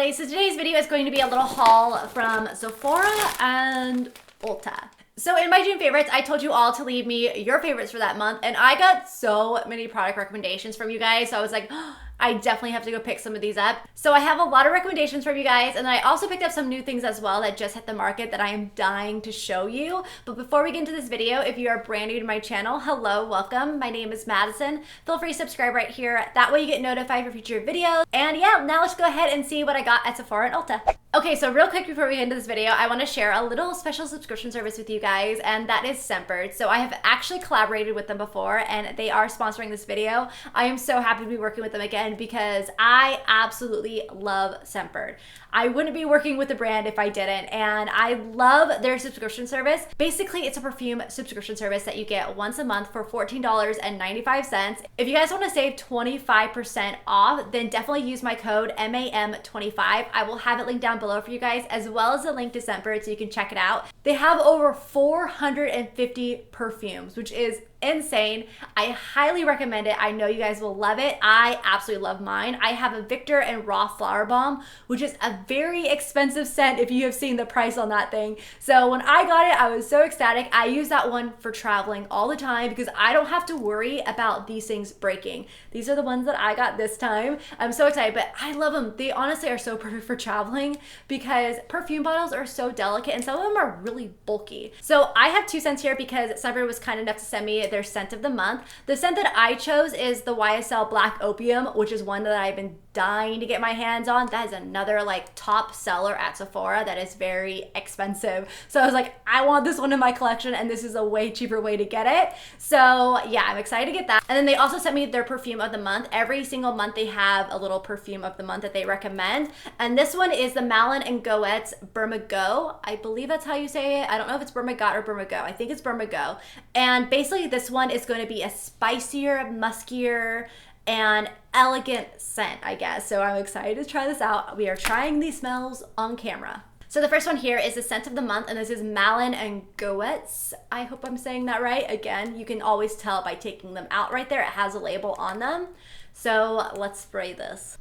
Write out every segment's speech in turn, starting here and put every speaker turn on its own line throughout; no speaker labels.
holidays. So today's video is going to be a little haul from Sephora and Ulta. So in my June favorites, I told you all to leave me your favorites for that month, and I got so many product recommendations from you guys. So I was like, oh, I definitely have to go pick some of these up. So I have a lot of recommendations from you guys, and then I also picked up some new things as well that just hit the market that I am dying to show you. But before we get into this video, if you are brand new to my channel, hello, welcome. My name is Madison. Feel free to subscribe right here. That way you get notified for future videos. And yeah, now let's go ahead and see what I got at Sephora and Ulta. Okay, so real quick before we get into this video, I want to share a little special subscription service with you guys, and that is scentbird. So I have actually collaborated with them before, and they are sponsoring this video. I am so happy to be working with them again because I absolutely love scentbird. I wouldn't be working with the brand if I didn't, and I love their subscription service. Basically, it's a perfume subscription service that you get once a month for $14.95. If you guys want to save 25% off, then definitely use my code MAM25. I will have it linked down below for you guys, as well as a link to scentbird so you can check it out. They have over 450 perfumes, which is insane. I highly recommend it. I know you guys will love it. I absolutely love mine. I have a Victor and Raw Flower Bomb, which is a very expensive scent if you have seen the price on that thing. So when I got it, I was so ecstatic. I use that one for traveling all the time because I don't have to worry about these things breaking. These are the ones that I got this time. I'm so excited, but I love them. They honestly are so perfect for traveling because perfume bottles are so delicate and some of them are really bulky. So I have 2 scents here because scentbird was kind enough to send me their scent of the month. The scent that I chose is the YSL Black Opium, which is one that I've been dying to get my hands on. That is another like top seller at Sephora that is very expensive. So I was like, I want this one in my collection, and this is a way cheaper way to get it. So yeah, I'm excited to get that. And then they also sent me their perfume of the month. Every single month they have a little perfume of the month that they recommend. And this one is the Malin and KUWAIT's Bermago. I believe that's how you say it. I don't know if it's Bermagot or Bermago. I think it's Bermago. And basically this one is going to be a spicier, muskier, and elegant scent, I guess. So I'm excited to try this out. We are trying these smells on camera. So the first one here is the scent of the month, and this is Malin and KUWAIT's. I hope I'm saying that right. Again, you can always tell by taking them out right there. It has a label on them. So let's spray this.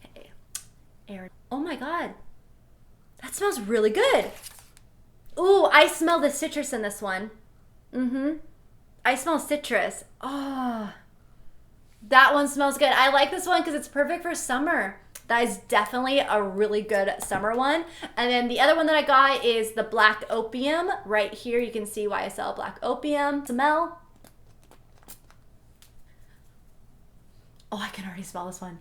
Okay. Air. Oh my God. That smells really good. Ooh, I smell the citrus in this one. I smell citrus. Oh, that one smells good. I like this one because it's perfect for summer. That is definitely a really good summer one. And then the other one that I got is the Black Opium. Right here you can see YSL Black Opium. Smell. Oh, I can already smell this one.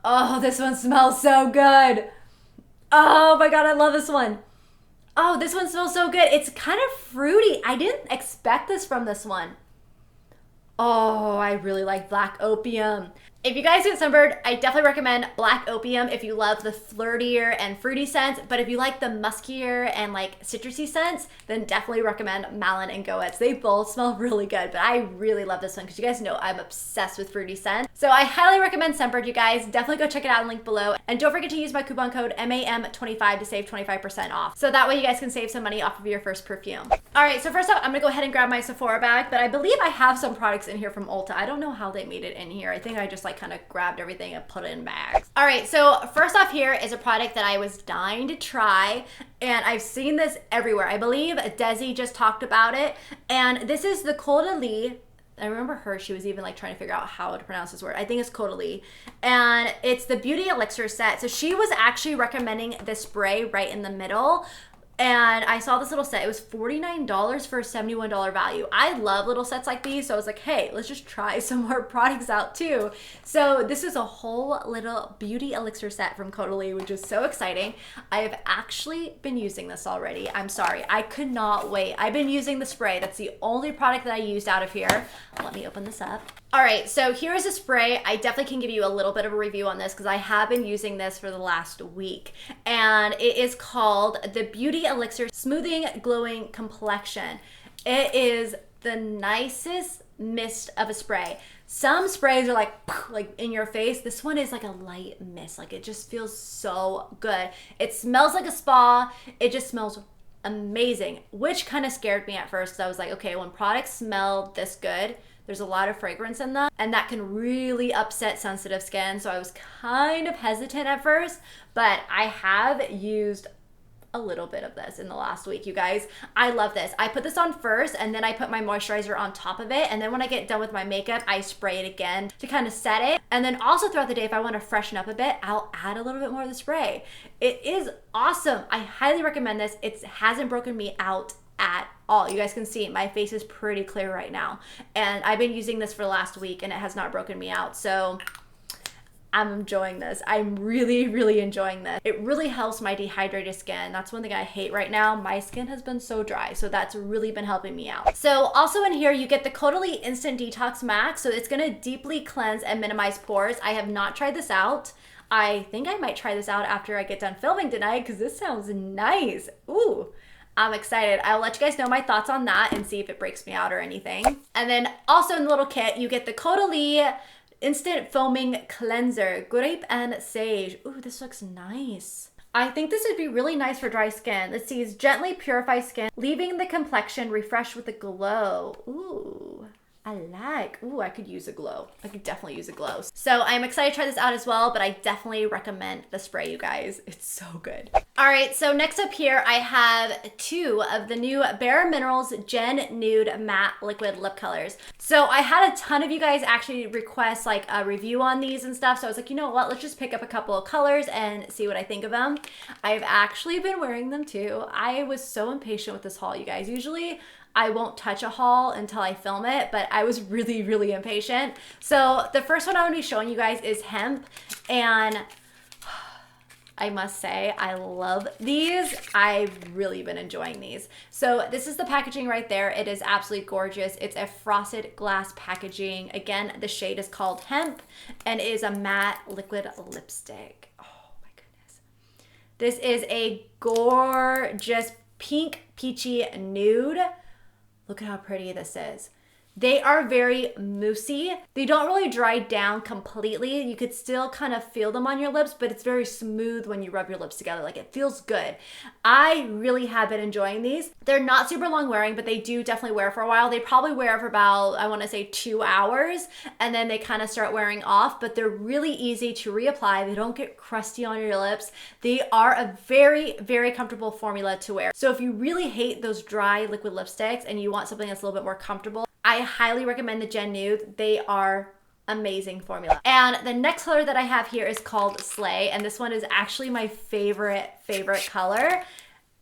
Oh, this one smells so good. Oh my God, I love this one. Oh, this one smells so good. It's kind of fruity. I didn't expect this from this one. Oh, I really like Black Opium. If you guys get scentbird, I definitely recommend Black Opium if you love the flirtier and fruity scents. But if you like the muskier and like citrusy scents, then definitely recommend Malin and KUWAIT's. They both smell really good, but I really love this one because you guys know I'm obsessed with fruity scents. So I highly recommend scentbird, you guys. Definitely go check it out in the link below. And don't forget to use my coupon code MAM25 to save 25% off. So that way you guys can save some money off of your first perfume. All right, so first up, I'm gonna go ahead and grab my Sephora bag, but I believe I have some products in here from Ulta. I don't know how they made it in here. I think I just like kind of grabbed everything and put it in bags. All right, so first off here is a product that I was dying to try, and I've seen this everywhere. I believe Desi just talked about it, and this is the Caudalie. I remember her, she was even like trying to figure out how to pronounce this word. I think it's Caudalie. And it's the Beauty Elixir set. So she was actually recommending this spray right in the middle. And I saw this little set. It was $49 for a $71 value. I love little sets like these, so I was like, hey, let's just try some more products out too. So this is a whole little Beauty Elixir set from Caudalie, which is so exciting. I have actually been using this already. I'm sorry, I could not wait. I've been using the spray. That's the only product that I used out of here. Let me open this up. All right, so here's a spray. I definitely can give you a little bit of a review on this because I have been using this for the last week. And it is called the Beauty Elixir Smoothing Glowing Complexion. It is the nicest mist of a spray. Some sprays are like in your face. This one is like a light mist. Like it just feels so good. It smells like a spa. It just smells amazing, which kind of scared me at first because I was like, okay, when products smell this good, There's a lot of fragrance in them, and that can really upset sensitive skin. So I was kind of hesitant at first, but I have used a little bit of this in the last week, you guys. I love this. I put this on first, and then I put my moisturizer on top of it, and then when I get done with my makeup, I spray it again to kind of set it. And then also throughout the day, if I want to freshen up a bit, I'll add a little bit more of the spray. It is awesome. I highly recommend this. It hasn't broken me out at all. You guys can see my face is pretty clear right now, and I've been using this for the last week and it has not broken me out. So I'm enjoying this. I'm really enjoying this. It really helps my dehydrated skin. That's one thing I hate right now. My skin has been so dry, so that's really been helping me out. So also in here, you get the Caudalie Instant Detox Max. So it's gonna deeply cleanse and minimize pores. I have not tried this out. I think I might try this out after I get done filming tonight because this sounds nice. Ooh, I'm excited. I'll let you guys know my thoughts on that and see if it breaks me out or anything. And then also in the little kit, you get the Caudalie Instant Foaming Cleanser, Grape and Sage. Ooh, this looks nice. I think this would be really nice for dry skin. Let's see, gently purify skin, leaving the complexion refreshed with a glow. Ooh, I like. Ooh, I could use a glow. I could definitely use a glow. So I'm excited to try this out as well, but I definitely recommend the spray, you guys. It's so good. All right, so next up here, I have 2 of the new Bare Minerals Gen Nude Matte Liquid Lip Colors. So I had a ton of you guys actually request like a review on these and stuff. So I was like, you know what, let's just pick up a couple of colors and see what I think of them. I've actually been wearing them too. I was so impatient with this haul, you guys. Usually I won't touch a haul until I film it, but I was really impatient. So the first one I'm gonna be showing you guys is hemp, and I must say, I love these. I've really been enjoying these. So this is the packaging right there. It is absolutely gorgeous. It's a frosted glass packaging. Again, the shade is called Hemp, and it is a matte liquid lipstick. Oh my goodness. This is a gorgeous pink peachy nude. Look at how pretty this is. They are very moussey. They don't really dry down completely. You could still kind of feel them on your lips, but it's very smooth when you rub your lips together. Like, it feels good. I really have been enjoying these. They're not super long wearing, but they do definitely wear for a while. They probably wear for about, I want to say 2 hours, and then they kind of start wearing off, but they're really easy to reapply. They don't get crusty on your lips. They are a very comfortable formula to wear. So if you really hate those dry liquid lipsticks and you want something that's a little bit more comfortable, I highly recommend the Gen Nude. They are amazing formula. And the next color that I have here is called Slay, and this one is actually my favorite color.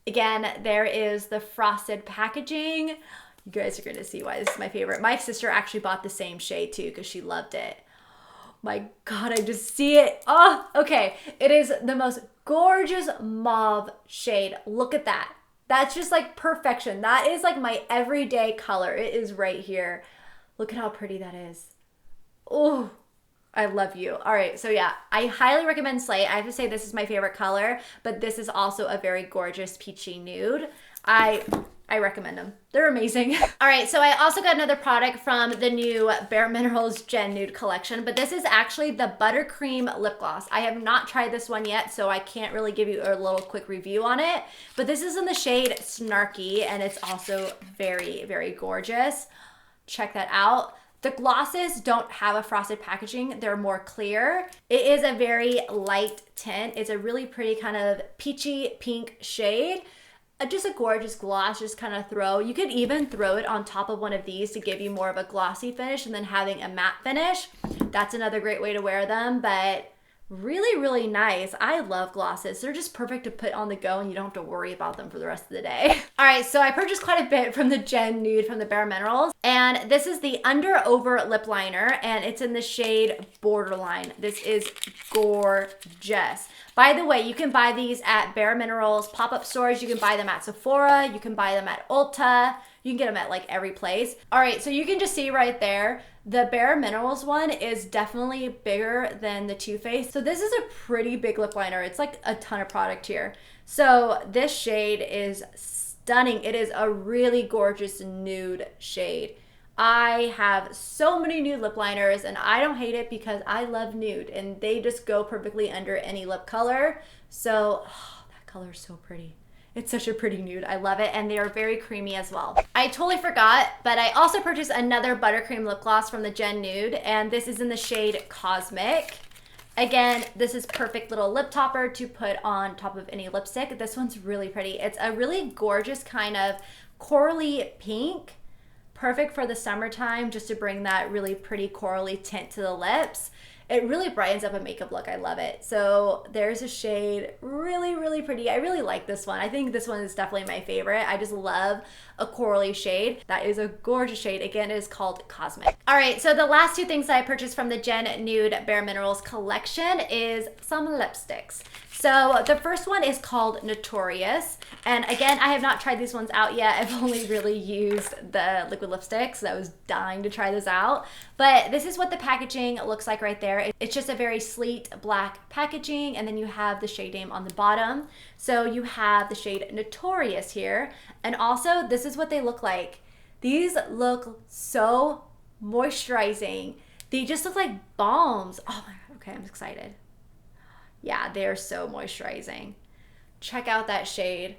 Again, there is the frosted packaging. You guys are gonna see why this is my favorite. My sister actually bought the same shade too because she loved it. My God, I just see it. Oh, okay. It is the most gorgeous mauve shade. Look at that. That's just like perfection. That is like my everyday color. It is right here. Look at how pretty that is. Oh, I love you. All right, so yeah, I highly recommend Slay. I have to say this is my favorite color, but this is also a very gorgeous peachy nude. I recommend them. They're amazing. All right, so I also got another product from the new Bare Minerals Gen Nude collection, but this is actually the Buttercream Lip Gloss. I have not tried this one yet, so I can't really give you a little quick review on it, but this is in the shade Snarky, and it's also very gorgeous. Check that out. The glosses don't have a frosted packaging. They're more clear. It is a very light tint. It's a really pretty kind of peachy pink shade. Just a gorgeous gloss, just kind of throw. You could even throw it on top of one of these to give you more of a glossy finish and then having a matte finish. That's another great way to wear them, but really nice. I love glosses. They're just perfect to put on the go and you don't have to worry about them for the rest of the day. All right, so I purchased quite a bit from the Gen Nude from the Bare Minerals, and this is the Under Over Lip Liner, and it's in the shade Borderline. This is gorgeous. By the way, you can buy these at Bare Minerals pop-up stores. You can buy them at Sephora. You can buy them at Ulta. You can get them at like every place. All right, so you can just see right there, the Bare Minerals one is definitely bigger than the Too Faced. So this is a pretty big lip liner. It's like a ton of product here. So this shade is stunning. It is a really gorgeous nude shade. I have so many nude lip liners and I don't hate it because I love nude and they just go perfectly under any lip color. So that color is so pretty. It's such a pretty nude. I love it. And they are very creamy as well. I totally forgot, but I also purchased another buttercream lip gloss from the Gen Nude, and this is in the shade Cosmic. Again, this is perfect little lip topper to put on top of any lipstick. This one's really pretty. It's a really gorgeous kind of corally pink. Perfect for the summertime, just to bring that really pretty corally tint to the lips. It really brightens up a makeup look. I love it. So there's a shade, really, really pretty. I really like this one. I think this one is definitely my favorite. I just love a corally shade. That is a gorgeous shade. Again, it is called Cosmic. All right, so the last two things that I purchased from the Gen Nude Bare Minerals collection is some lipsticks. So the first one is called Notorious. And again, I have not tried these ones out yet. I've only really used the liquid lipsticks. So I was dying to try this out. But this is what the packaging looks like right there. It's just a very sleek black packaging. And then you have the shade name on the bottom. So you have the shade Notorious here. And also, this is what they look like. These look so moisturizing. They just look like balms. Oh my God, okay, I'm excited. Yeah, they're so moisturizing. Check out that shade.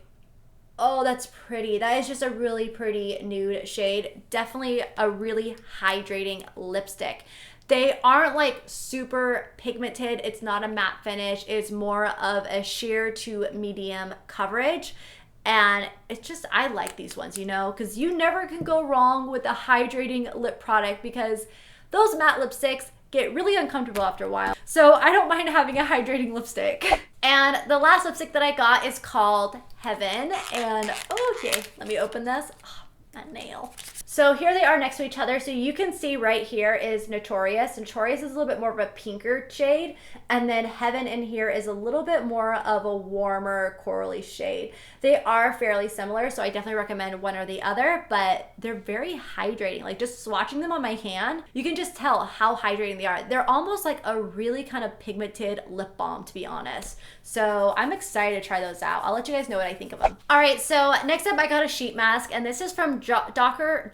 Oh, that's pretty. That is just a really pretty nude shade. Definitely a really hydrating lipstick. They aren't like super pigmented. It's not a matte finish. It's more of a sheer to medium coverage. And it's just, I like these ones, you know, because you never can go wrong with a hydrating lip product, because those matte lipsticks get really uncomfortable after a while. So I don't mind having a hydrating lipstick. And the last lipstick that I got is called Heaven. And okay, let me open this. Oh, that nail. So here they are next to each other. So you can see right here is Notorious. Notorious is a little bit more of a pinker shade. And then Heaven in here is a little bit more of a warmer corally shade. They are fairly similar, so I definitely recommend one or the other, but they're very hydrating. Like just swatching them on my hand, you can just tell how hydrating they are. They're almost like a really kind of pigmented lip balm, to be honest. So I'm excited to try those out. I'll let you guys know what I think of them. All right, so next up I got a sheet mask, and this is from Dr.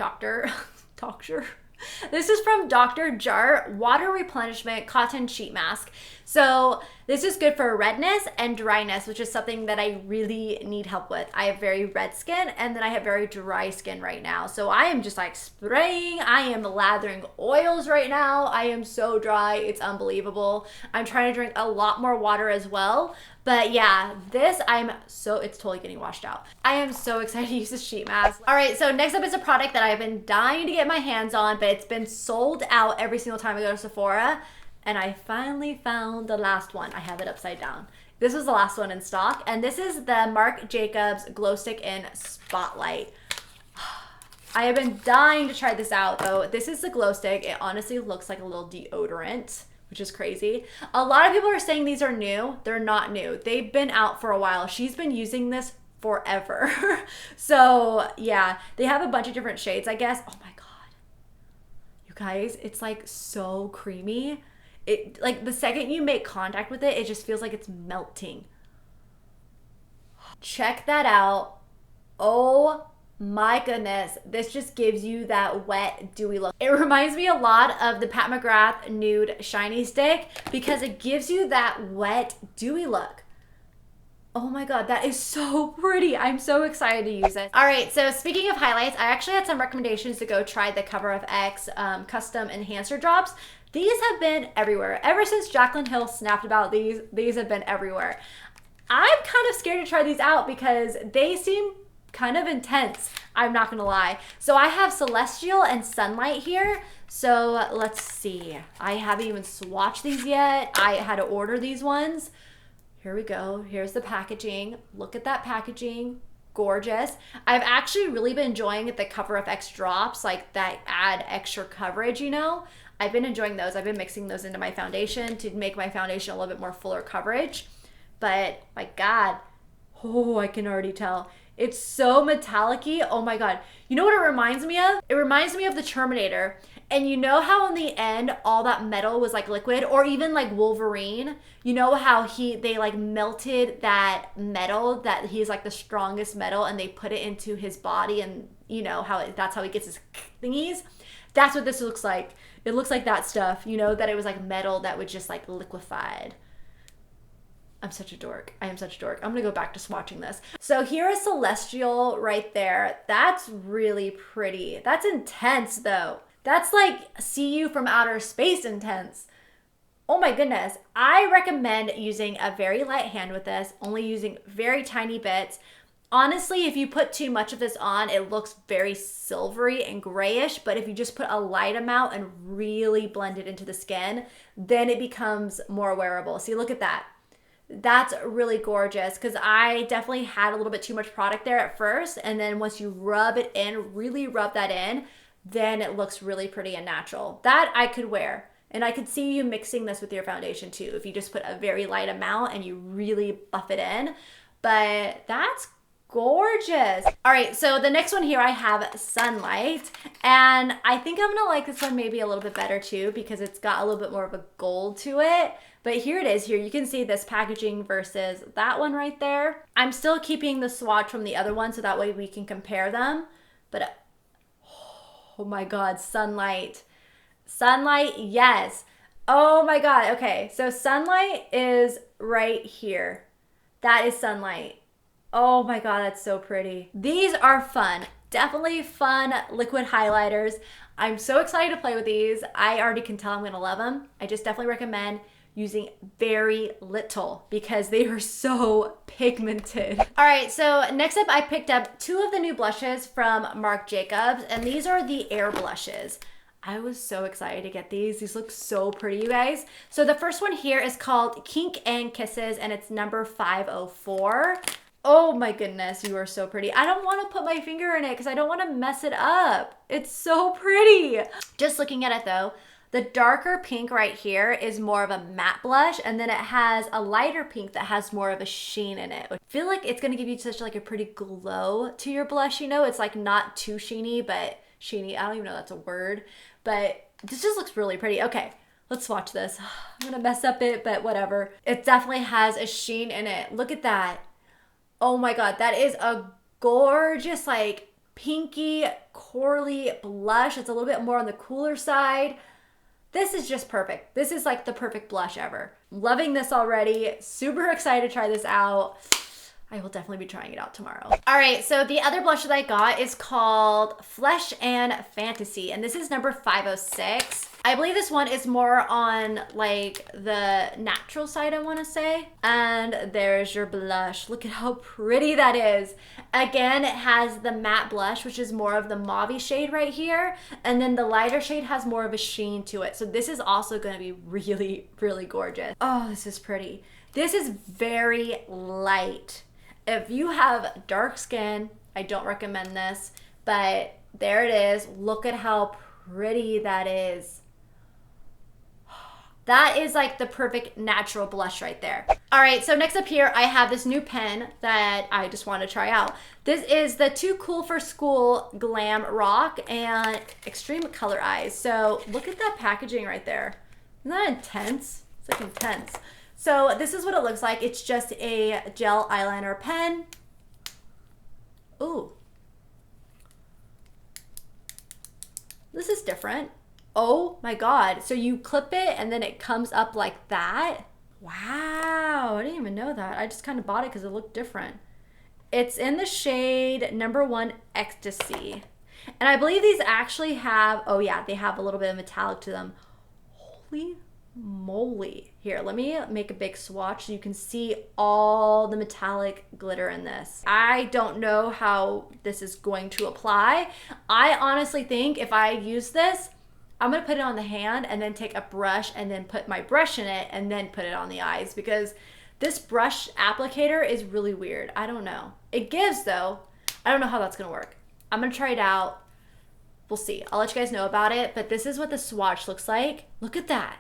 This is from Dr. Jart Water Replenishment Cotton Sheet Mask. So this is good for redness and dryness, which is something that I really need help with. I have very red skin, and then I have very dry skin right now. So I am just like spraying. I am lathering oils right now. I am so dry. It's unbelievable. I'm trying to drink a lot more water as well. But yeah, this it's totally getting washed out. I am so excited to use this sheet mask. All right, so next up is a product that I've been dying to get my hands on, but it's been sold out every single time I go to Sephora. And I finally found the last one. I have it upside down. This was the last one in stock. And this is the Marc Jacobs Glow Stick in Spotlight. I have been dying to try this out though. This is the glow stick. It honestly looks like a little deodorant, which is crazy. A lot of people are saying these are new. They're not new. They've been out for a while. She's been using this forever. So yeah, they have a bunch of different shades, I guess. Oh my God. You guys, it's like so creamy. It like the second you make contact with it, it just feels like it's melting. Check that out. Oh my goodness, this just gives you that wet, dewy look. It reminds me a lot of the Pat McGrath Nude Shiny Stick because it gives you that wet, dewy look. Oh my God, that is so pretty. I'm so excited to use it. All right, so speaking of highlights, I actually had some recommendations to go try the Cover of X custom enhancer drops. These have been everywhere. Ever since Jaclyn Hill snapped about these have been everywhere. I'm kind of scared to try these out because they seem kind of intense, I'm not gonna lie. So I have Celestial and Sunlight here. So let's see. I haven't even swatched these yet. I had to order these ones. Here we go. Here's the packaging. Look at that packaging. Gorgeous. I've actually really been enjoying the Cover of X drops, like that add extra coverage, you know? I've been enjoying those. I've been mixing those into my foundation to make my foundation a little bit more fuller coverage. But my God, oh, I can already tell. It's so metallic-y. Oh my God. You know what it reminds me of? It reminds me of the Terminator. And you know how in the end, all that metal was like liquid, or even like Wolverine, you know how they like melted that metal, that he's like the strongest metal, and they put it into his body, and you know how that's how he gets his thingies. That's what this looks like. It looks like that stuff, you know, that it was like metal that was just like liquefied. I'm such a dork. I am such a dork. I'm gonna go back to swatching this. So here is Celestial right there. That's really pretty. That's intense though. That's like see you from outer space intense. Oh my goodness. I recommend using a very light hand with this, only using very tiny bits. Honestly, if you put too much of this on, it looks very silvery and grayish, but if you just put a light amount and really blend it into the skin, then it becomes more wearable. See, look at that. That's really gorgeous because I definitely had a little bit too much product there at first, and then once you rub it in, really rub that in, then it looks really pretty and natural. That I could wear. And I could see you mixing this with your foundation too, if you just put a very light amount and you really buff it in. But that's gorgeous. All right, so the next one here I have Sunlight, and I think I'm gonna like this one maybe a little bit better too because it's got a little bit more of a gold to it. But here it is. Here you can see this packaging versus that one right there. I'm still keeping the swatch from the other one so that way we can compare them. But oh my God, Sunlight. Sunlight, yes. Oh my God, okay. So Sunlight is right here. That is Sunlight. Oh my God, that's so pretty. These are fun. Definitely fun liquid highlighters. I'm so excited to play with these. I already can tell I'm gonna love them. I just definitely recommend using very little because they are so pigmented. All right, so next up I picked up 2 of the new blushes from Marc Jacobs, and these are the Air blushes. I was so excited to get these. These look so pretty, you guys. So the first one here is called Kink and Kisses, and it's number 504. Oh my goodness, you are so pretty. I don't want to put my finger in it because I don't want to mess it up. It's so pretty. Just looking at it though, the darker pink right here is more of a matte blush, and then it has a lighter pink that has more of a sheen in it. I feel like it's gonna give you such like a pretty glow to your blush, you know? It's like not too sheeny, but sheeny, I don't even know that's a word, but this just looks really pretty. Okay, let's swatch this. I'm gonna mess up it, but whatever. It definitely has a sheen in it. Look at that. Oh my God, that is a gorgeous like pinky corally blush. It's a little bit more on the cooler side. This is just perfect. This is like the perfect blush ever. Loving this already. Super excited to try this out. I will definitely be trying it out tomorrow. All right, so the other blush that I got is called Flesh and Fantasy, and this is number 506. I believe this one is more on like the natural side, I wanna say. And there's your blush. Look at how pretty that is. Again, it has the matte blush, which is more of the mauve shade right here. And then the lighter shade has more of a sheen to it. So this is also gonna be really, really gorgeous. Oh, this is pretty. This is very light. If you have dark skin, I don't recommend this, but there it is. Look at how pretty that is. That is like the perfect natural blush right there. All right, so next up here, I have this new pen that I just want to try out. This is the Too Cool for School Glam Rock and Extreme Color Eyes. So look at that packaging right there. Isn't that intense? It's like intense. So this is what it looks like. It's just a gel eyeliner pen. Ooh. This is different. Oh my God. So you clip it and then it comes up like that. Wow, I didn't even know that. I just kind of bought it because it looked different. It's in the shade number 1 Ecstasy. And I believe these actually have, oh yeah, they have a little bit of metallic to them. Holy moly. Here, let me make a big swatch so you can see all the metallic glitter in this. I don't know how this is going to apply. I honestly think if I use this, I'm gonna put it on the hand and then take a brush and then put my brush in it and then put it on the eyes because this brush applicator is really weird. I don't know. It gives though. I don't know how that's gonna work. I'm gonna try it out. We'll see. I'll let you guys know about it, but this is what the swatch looks like. Look at that.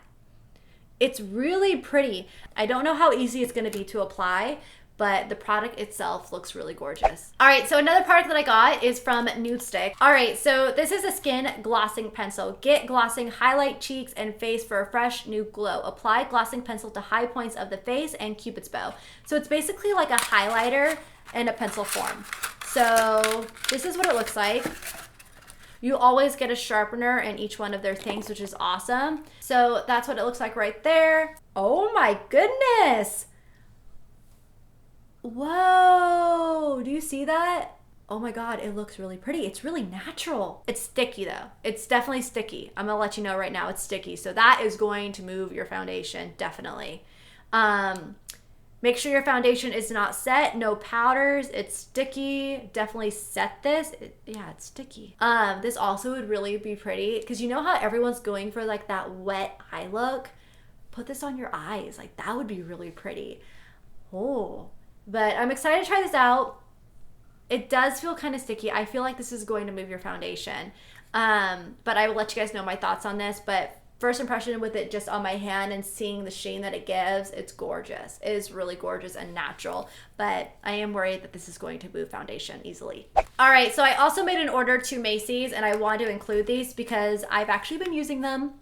It's really pretty. I don't know how easy it's gonna be to apply, but the product itself looks really gorgeous. All right, so another product that I got is from Nude Stick. All right, so this is a skin glossing pencil. Get glossing, highlight cheeks and face for a fresh new glow. Apply glossing pencil to high points of the face and Cupid's bow. So it's basically like a highlighter in a pencil form. So this is what it looks like. You always get a sharpener in each one of their things, which is awesome. So that's what it looks like right there. Oh my goodness. Whoa, do you see that? Oh my God, it looks really pretty. It's really natural. It's sticky though. It's definitely sticky. I'm gonna let you know right now it's sticky. So that is going to move your foundation, definitely. Make sure your foundation is not set, no powders, it's sticky. Definitely set this. Yeah, it's sticky. This also would really be pretty because you know how everyone's going for like that wet eye look? Put this on your eyes. Like that would be really pretty. Oh, but I'm excited to try this out. It does feel kind of sticky. I feel like this is going to move your foundation. But I will let you guys know my thoughts on this. But first impression with it just on my hand and seeing the sheen that it gives, it's gorgeous. It is really gorgeous and natural. But I am worried that this is going to move foundation easily. All right, so I also made an order to Macy's and I wanted to include these because I've actually been using them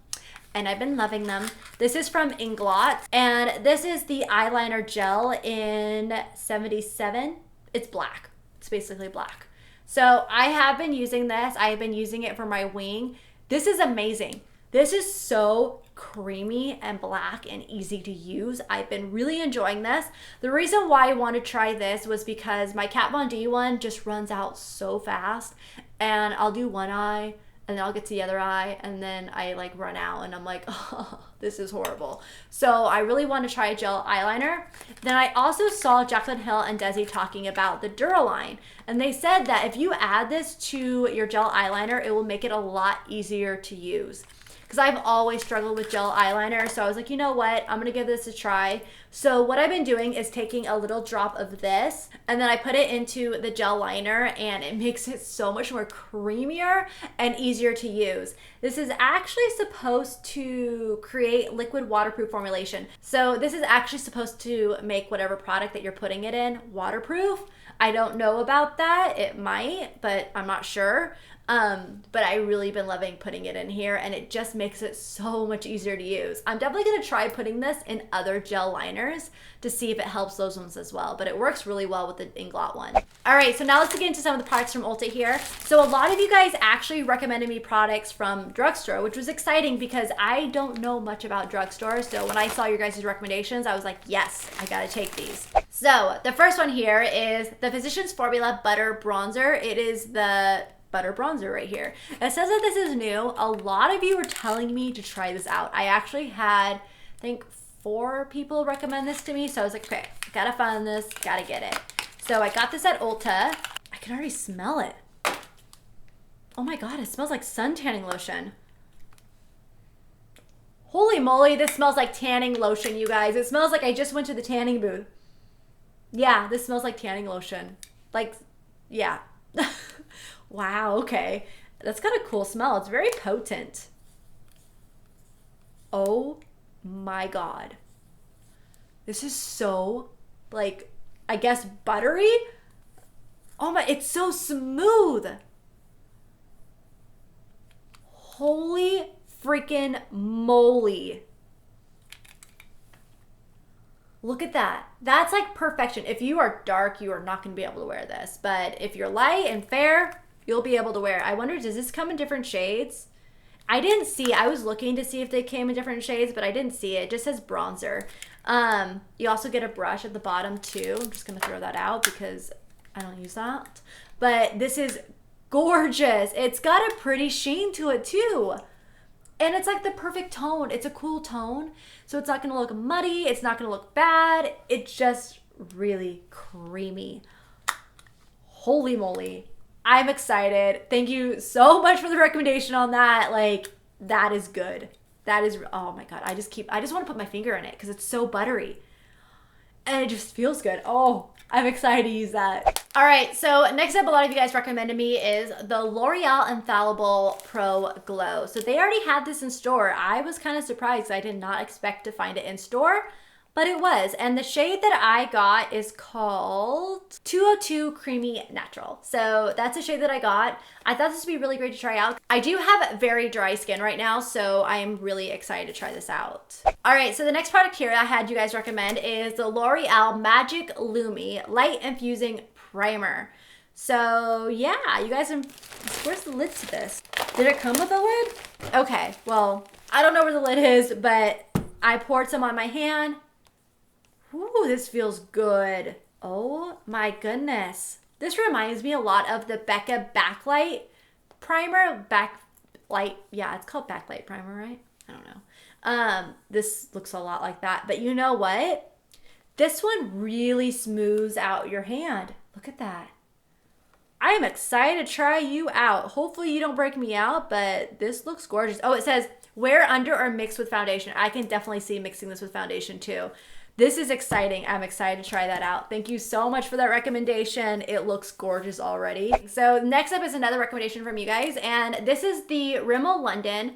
and I've been loving them. This is from Inglot and this is the eyeliner gel in 77. It's black. It's basically black. So I have been using this. I have been using it for my wing. This is amazing. This is so creamy and black and easy to use. I've been really enjoying this. The reason why I want to try this was because my Kat Von D one just runs out so fast and I'll do one eye and then I'll get to the other eye and then I like run out and I'm like, oh, this is horrible. So I really want to try a gel eyeliner. Then I also saw Jaclyn Hill and Desi talking about the Duraline and they said that if you add this to your gel eyeliner, it will make it a lot easier to use. Because I've always struggled with gel eyeliner, so I was like, you know what, I'm gonna give this a try. So what I've been doing is taking a little drop of this, and then I put it into the gel liner, and it makes it so much more creamier and easier to use. This is actually supposed to create liquid waterproof formulation. So this is actually supposed to make whatever product that you're putting it in waterproof. I don't know about that, it might, but I'm not sure. But I really been loving putting it in here and it just makes it so much easier to use. I'm definitely going to try putting this in other gel liners to see if it helps those ones as well, but it works really well with the Inglot one. All right, so now let's get into some of the products from Ulta here. So a lot of you guys actually recommended me products from drugstore, which was exciting because I don't know much about drugstores. So when I saw your guys' recommendations, I was like, yes, I got to take these. So the first one here is the Physicians Formula Butter Bronzer. It is the butter bronzer right here. It says that this is new. A lot of you were telling me to try this out. I actually had, I think 4 people recommend this to me. So I was like, okay, gotta find this, gotta get it. So I got this at Ulta. I can already smell it. Oh my God, it smells like sun tanning lotion. Holy moly, this smells like tanning lotion, you guys. It smells like I just went to the tanning booth. Yeah, this smells like tanning lotion. Like, yeah. Wow, okay. That's got a cool smell. It's very potent. Oh my God. This is so, like, I guess buttery? Oh my, it's so smooth. Holy freaking moly. Look at that. That's like perfection. If you are dark, you are not going to be able to wear this. But if you're light and fair, you'll be able to wear it. I wonder, does this come in different shades? I didn't see. I was looking to see if they came in different shades, but I didn't see it. It just says bronzer. You also get a brush at the bottom too. I'm just going to throw that out because I don't use that. But this is gorgeous. It's got a pretty sheen to it too. And it's like the perfect tone. It's a cool tone. So it's not gonna look muddy. It's not gonna look bad. It's just really creamy. Holy moly. I'm excited. Thank you so much for the recommendation on that. Like, that is good. That is, oh my God. I just want to put my finger in it because it's so buttery. And it just feels good. Oh, I'm excited to use that. All right, so next up, a lot of you guys recommended me is the L'Oreal Infallible Pro Glow. So they already had this in store. I was kind of surprised. I did not expect to find it in store, but it was. And the shade that I got is called 202 Creamy Natural. So that's a shade that I got. I thought this would be really great to try out. I do have very dry skin right now, so I am really excited to try this out. All right, so the next product here I had you guys recommend is the L'Oreal Magic Lumi Light Infusing Primer. So yeah, you guys, where's the lid to this? Did it come with a lid? Okay, well, I don't know where the lid is, but I poured some on my hand. Ooh, this feels good. Oh my goodness. This reminds me a lot of the Becca Backlight Primer. Backlight, yeah, it's called Backlight Primer, right? I don't know. This looks a lot like that, but you know what? This one really smooths out your hand. Look at that. I am excited to try you out. Hopefully you don't break me out, but this looks gorgeous. Oh, it says wear under or mix with foundation. I can definitely see mixing this with foundation too. This is exciting. I'm excited to try that out. Thank you so much for that recommendation. It looks gorgeous already. So next up is another recommendation from you guys, and this is the Rimmel London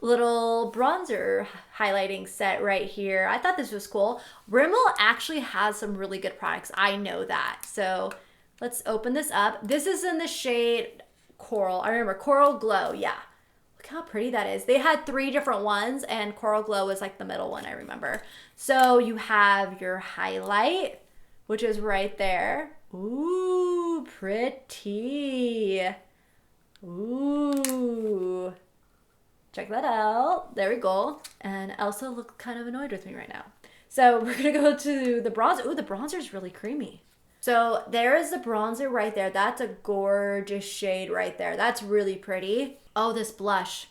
little bronzer highlighting set right here. I thought this was cool. Rimmel actually has some really good products. I know that. So let's open this up. This is in the shade Coral. I remember Coral Glow. Yeah. Look how pretty that is. They had 3 different ones, and Coral Glow was like the middle one, I remember. So you have your highlight, which is right there. Ooh, pretty. Ooh. Check that out. There we go. And Elsa looks kind of annoyed with me right now. So we're going to go to the bronzer. Ooh, the bronzer is really creamy. So there is the bronzer right there. That's a gorgeous shade right there. That's really pretty. Oh, this blush.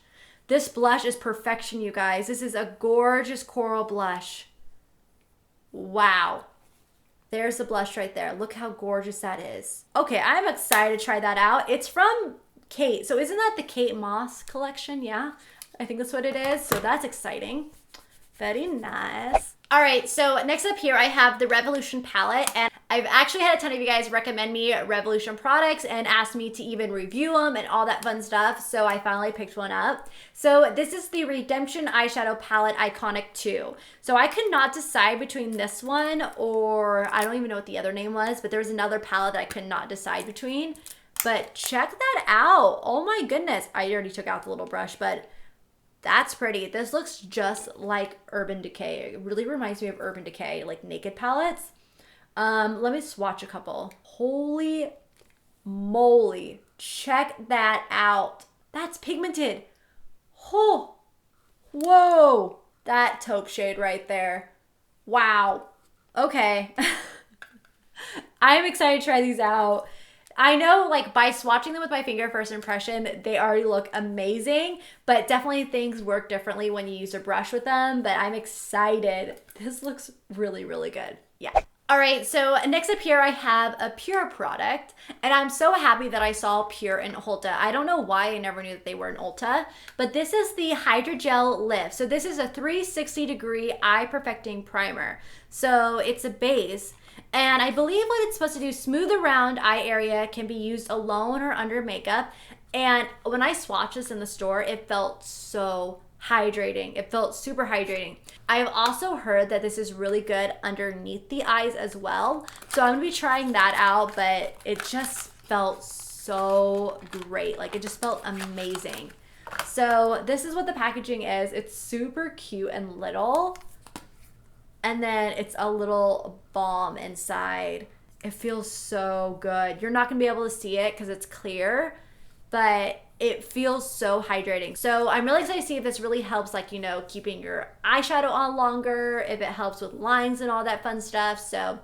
This blush is perfection, you guys. This is a gorgeous coral blush. Wow. There's the blush right there. Look how gorgeous that is. Okay, I'm excited to try that out. It's from Kate. So isn't that the Kate Moss collection? Yeah, I think that's what it is. So that's exciting. Very nice. All right, so next up here, I have the Revolution palette, and I've actually had a ton of you guys recommend me Revolution products and asked me to even review them and all that fun stuff, so I finally picked one up. So this is the Redemption Eyeshadow Palette Iconic 2. So I could not decide between this one or I don't even know what the other name was, but there was another palette that I could not decide between. But check that out. Oh my goodness. I already took out the little brush, but that's pretty. This looks just like Urban Decay. It really reminds me of Urban Decay, like naked palettes. Let me swatch a couple. Holy moly. Check that out. That's pigmented. Oh, whoa. That taupe shade right there. Wow. Okay. I'm excited to try these out. I know, like, by swatching them with my finger first impression, they already look amazing, but definitely things work differently when you use a brush with them, but I'm excited. This looks really, really good. Yeah. All right, so next up here, I have a Pure product, and I'm so happy that I saw Pure in Ulta. I don't know why I never knew that they were in Ulta, but this is the Hydrogel Lift. So this is a 360-degree eye perfecting primer. So it's a base. And I believe what it's supposed to do, smooth around eye area, can be used alone or under makeup. And when I swatched this in the store, it felt so hydrating. It felt super hydrating. I've also heard that this is really good underneath the eyes as well. So I'm gonna be trying that out, but it just felt so great. Like, it just felt amazing. So this is what the packaging is. It's super cute and little. And then it's a little balm inside. It feels so good. You're not gonna be able to see it because it's clear, but it feels so hydrating. So I'm really excited to see if this really helps, like, you know, keeping your eyeshadow on longer, if it helps with lines and all that fun stuff. So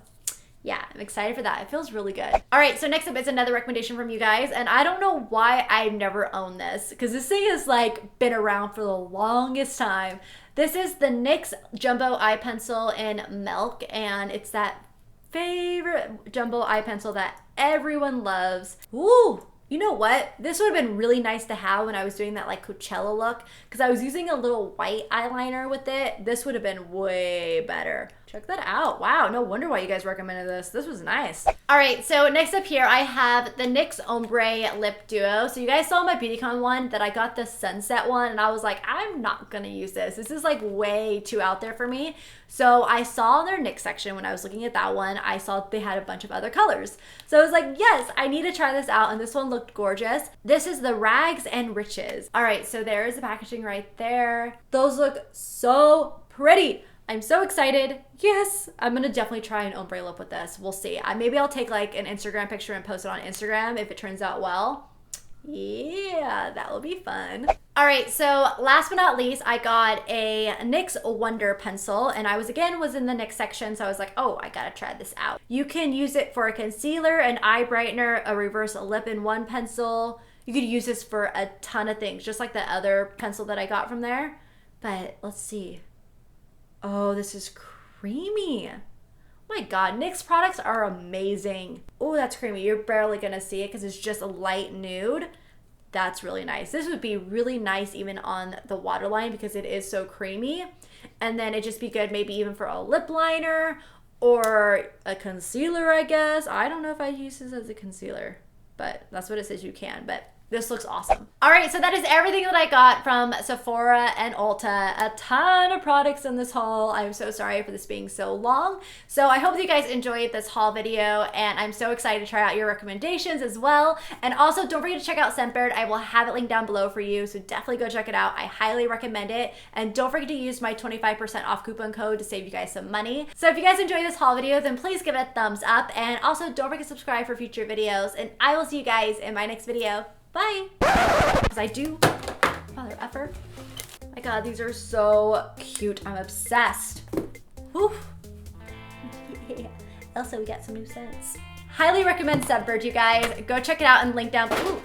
yeah, I'm excited for that. It feels really good. All right, so next up is another recommendation from you guys, and I don't know why I've never owned this, because this thing has like been around for the longest time. This is the NYX Jumbo Eye Pencil in Milk, and it's that favorite jumbo eye pencil that everyone loves. Ooh, you know what? This would have been really nice to have when I was doing that like Coachella look, because I was using a little white eyeliner with it. This would have been way better. Check that out. Wow, no wonder why you guys recommended this. This was nice. All right, so next up here, I have the NYX Ombre Lip Duo. So you guys saw my BeautyCon one that I got the Sunset one, and I was like, I'm not gonna use this. This is like way too out there for me. So I saw their NYX section when I was looking at that one. I saw they had a bunch of other colors. So I was like, yes, I need to try this out, and this one looked gorgeous. This is the Rags and Riches. All right, so there's the packaging right there. Those look so pretty. I'm so excited. Yes, I'm gonna definitely try an ombre lip with this. We'll see. Maybe I'll take like an Instagram picture and post it on Instagram if it turns out well. Yeah, that will be fun. All right, so last but not least, I got a NYX Wonder Pencil, and I was in the NYX section, so I was like, oh, I gotta try this out. You can use it for a concealer, an eye brightener, a reverse lip-in-one pencil. You could use this for a ton of things, just like the other pencil that I got from there. But let's see. Oh, this is creamy. Oh my God, NYX products are amazing. Oh, that's creamy. You're barely gonna see it because it's just a light nude. That's really nice. This would be really nice even on the waterline because it is so creamy. And then it'd just be good maybe even for a lip liner or a concealer, I guess. I don't know if I'd use this as a concealer, but that's what it says you can. But this looks awesome. All right, so that is everything that I got from Sephora and Ulta. A ton of products in this haul. I'm so sorry for this being so long. So I hope that you guys enjoyed this haul video, and I'm so excited to try out your recommendations as well. And also, don't forget to check out Scentbird. I will have it linked down below for you, so definitely go check it out. I highly recommend it. And don't forget to use my 25% off coupon code to save you guys some money. So if you guys enjoyed this haul video, then please give it a thumbs up. And also, don't forget to subscribe for future videos. And I will see you guys in my next video. Bye. Because I do. Mother effer. My God, these are so cute. I'm obsessed. Whew. Yeah. Also, we got some new scents. Highly recommend Scentbird, you guys. Go check it out and link down below.